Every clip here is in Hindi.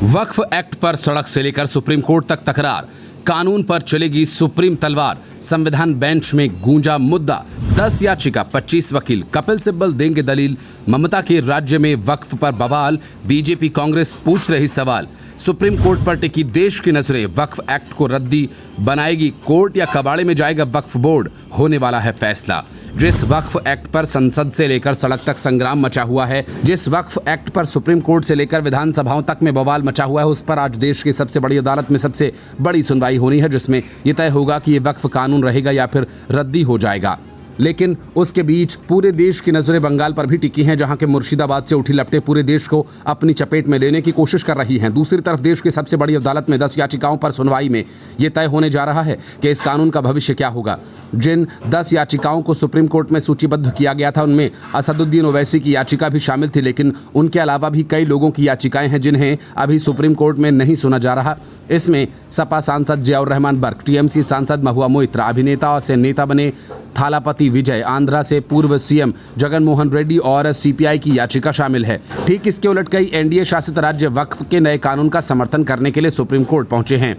वक्फ एक्ट पर सड़क से लेकर सुप्रीम कोर्ट तक तकरार, कानून पर चलेगी सुप्रीम तलवार, संविधान बेंच में गूंजा मुद्दा, 10 याचिका 25 वकील, कपिल सिब्बल देंगे दलील, ममता के राज्य में वक्फ पर बवाल, बीजेपी कांग्रेस पूछ रही सवाल, सुप्रीम कोर्ट पर टिकी देश की नजरें, वक्फ एक्ट को रद्दी बनाएगी कोर्ट या कबाड़े में जाएगा वक्फ बोर्ड, होने वाला है फैसला। जिस वक्फ एक्ट पर संसद से लेकर सड़क तक संग्राम मचा हुआ है, जिस वक्फ एक्ट पर सुप्रीम कोर्ट से लेकर विधानसभाओं तक में बवाल मचा हुआ है, उस पर आज देश की सबसे बड़ी अदालत में सबसे बड़ी सुनवाई होनी है, जिसमें यह तय होगा कि ये वक्फ कानून रहेगा या फिर रद्दी हो जाएगा। लेकिन उसके बीच पूरे देश की नजरें बंगाल पर भी टिकी हैं, जहां के मुर्शिदाबाद से उठी लपटें पूरे देश को अपनी चपेट में लेने की कोशिश कर रही हैं। दूसरी तरफ देश की सबसे बड़ी अदालत में 10 याचिकाओं पर सुनवाई में यह तय होने जा रहा है कि इस कानून का भविष्य क्या होगा। जिन 10 याचिकाओं को सुप्रीम कोर्ट में सूचीबद्ध किया गया था, उनमें असदुद्दीन ओवैसी की याचिका भी शामिल थी, लेकिन उनके अलावा भी कई लोगों की याचिकाएं हैं जिन्हें अभी सुप्रीम कोर्ट में नहीं सुना जा रहा। इसमें सपा सांसद जियाउर रहमान बर्क, टीएमसी सांसद महुआ मोइत्रा, अभिनेता और से नेता बने थालापति विजय, आंध्रा से पूर्व सीएम जगन मोहन रेड्डी और सीपीआई की याचिका शामिल है। ठीक इसके उलट कई एनडीए शासित राज्य वक्फ के नए कानून का समर्थन करने के लिए सुप्रीम कोर्ट पहुंचे हैं।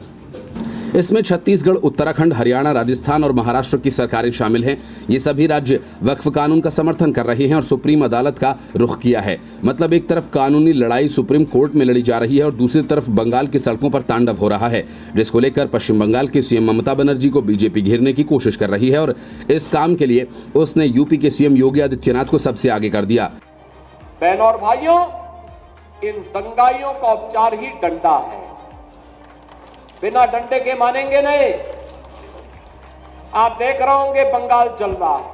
इसमें छत्तीसगढ़, उत्तराखंड, हरियाणा, राजस्थान और महाराष्ट्र की सरकारें शामिल हैं। ये सभी राज्य वक्फ कानून का समर्थन कर रहे हैं और सुप्रीम अदालत का रुख किया है। मतलब एक तरफ कानूनी लड़ाई सुप्रीम कोर्ट में लड़ी जा रही है और दूसरी तरफ बंगाल की सड़कों पर तांडव हो रहा है, जिसको लेकर पश्चिम बंगाल के सीएम ममता बनर्जी को बीजेपी घेरने की कोशिश कर रही है और इस काम के लिए उसने यूपी के सीएम योगी आदित्यनाथ को सबसे आगे कर दिया। बहनों और भाइयों, इन दंगाइयों का उपचार ही डंडा है, बिना डंडे के मानेंगे नहीं। आप देख रहे होंगे बंगाल जल रहा है,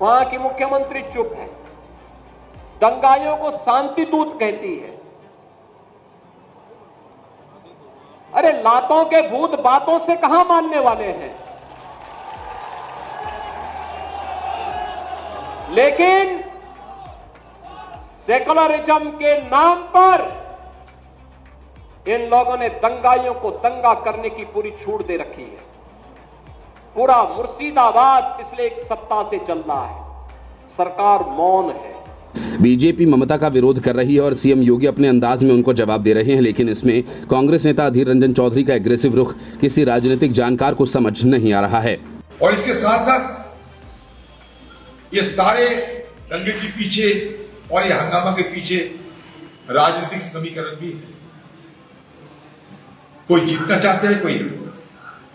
वहां की मुख्यमंत्री चुप है, दंगाइयों को शांति दूत कहती है। अरे लातों के भूत बातों से कहां मानने वाले हैं। लेकिन सेकुलरिज्म के नाम पर इन लोगों ने दंगाइयों को दंगा करने की पूरी छूट दे रखी है। पूरा मुर्शिदाबाद पिछले एक सप्ताह से चल रहा है, सरकार मौन है। बीजेपी ममता का विरोध कर रही है और सीएम योगी अपने अंदाज में उनको जवाब दे रहे हैं, लेकिन इसमें कांग्रेस नेता अधीर रंजन चौधरी का एग्रेसिव रुख किसी राजनीतिक जानकार को समझ नहीं आ रहा है। और इसके साथ साथ ये सारे दंगे के पीछे और ये हंगामा के पीछे राजनीतिक समीकरण भी है। कोई जीतना चाहते हैं, कोई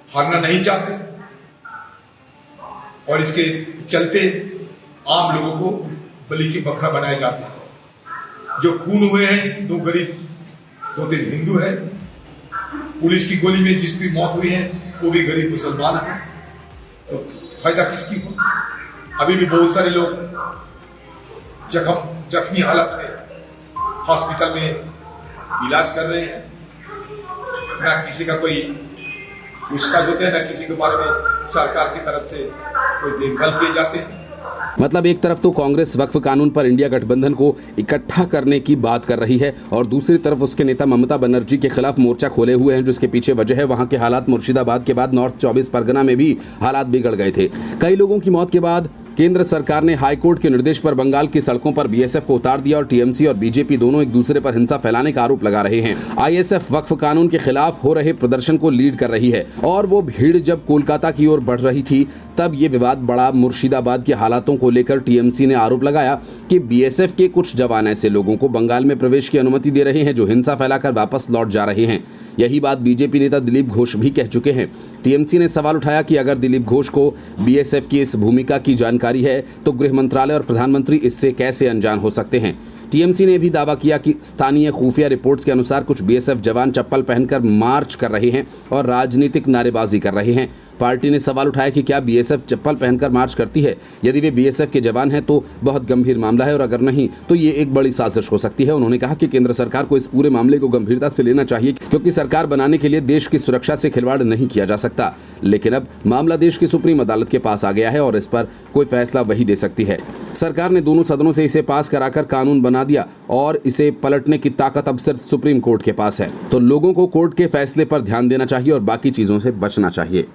हारना नहीं चाहते, और इसके चलते आम लोगों को बलि की बकरा बनाए जाते हैं। जो खून हुए हैं, 2 गरीब 2 हिंदू है, पुलिस की गोली में जिसकी मौत हुई है वो भी गरीब मुसलमान है, तो फायदा किसकी हो। अभी भी बहुत सारे लोग जख्मी हालत में हॉस्पिटल में इलाज कर रहे हैं, ना किसी का कोई पूछताछ होते हैं, ना किसी के बारे में सरकार की तरफ से कोई देखभाल किए जाते हैं। मतलब एक तरफ तो कांग्रेस वक्फ कानून पर इंडिया गठबंधन को इकट्ठा करने की बात कर रही है और दूसरी तरफ उसके नेता ममता बनर्जी के खिलाफ मोर्चा खोले हुए हैं, जिसके पीछे वजह है वहां के हालात। मुर्शिदाबाद के बाद नॉर्थ 24 परगना में भी हालात बिगड़ गए थे। कई लोगों की मौत के बाद केंद्र सरकार ने हाईकोर्ट के निर्देश पर बंगाल की सड़कों पर बीएसएफ को उतार दिया और टीएमसी और बीजेपी दोनों एक दूसरे पर हिंसा फैलाने का आरोप लगा रहे हैं। आईएसएफ वक्फ कानून के खिलाफ हो रहे प्रदर्शन को लीड कर रही है और वो भीड़ जब कोलकाता की ओर बढ़ रही थी तब ये विवाद बढ़ा। मुर्शिदाबाद के हालातों को लेकर टीएमसी ने आरोप लगाया कि बीएसएफ के कुछ जवान ऐसे लोगों को बंगाल में प्रवेश की अनुमति दे रहे हैं जो हिंसा फैलाकर वापस लौट जा रहे हैं। यही बात बीजेपी नेता दिलीप घोष भी कह चुके हैं। टीएमसी ने सवाल उठाया कि अगर दिलीप घोष को बीएसएफ की इस भूमिका की जानकारी है तो गृह मंत्रालय और प्रधानमंत्री इससे कैसे अनजान हो सकते हैं। टीएमसी ने भी दावा किया कि स्थानीय खुफिया रिपोर्ट्स के अनुसार कुछ बीएसएफ जवान चप्पल पहनकर मार्च कर रहे हैं और राजनीतिक नारेबाजी कर रहे हैं। पार्टी ने सवाल उठाया कि क्या बीएसएफ चप्पल पहनकर मार्च करती है। यदि वे बीएसएफ के जवान हैं तो बहुत गंभीर मामला है और अगर नहीं तो ये एक बड़ी साजिश हो सकती है। उन्होंने कहा कि केंद्र सरकार को इस पूरे मामले को गंभीरता से लेना चाहिए, क्योंकि सरकार बनाने के लिए देश की सुरक्षा से खिलवाड़ नहीं किया जा सकता। लेकिन अब मामला देश की सुप्रीम अदालत के पास आ गया है और इस पर कोई फैसला वही दे सकती है। सरकार ने दोनों सदनों से इसे पास कराकर कानून बना दिया और इसे पलटने की ताकत अब सिर्फ सुप्रीम कोर्ट के पास है। तो लोगों को कोर्ट के फैसले पर ध्यान देना चाहिए और बाकी चीजों से बचना चाहिए।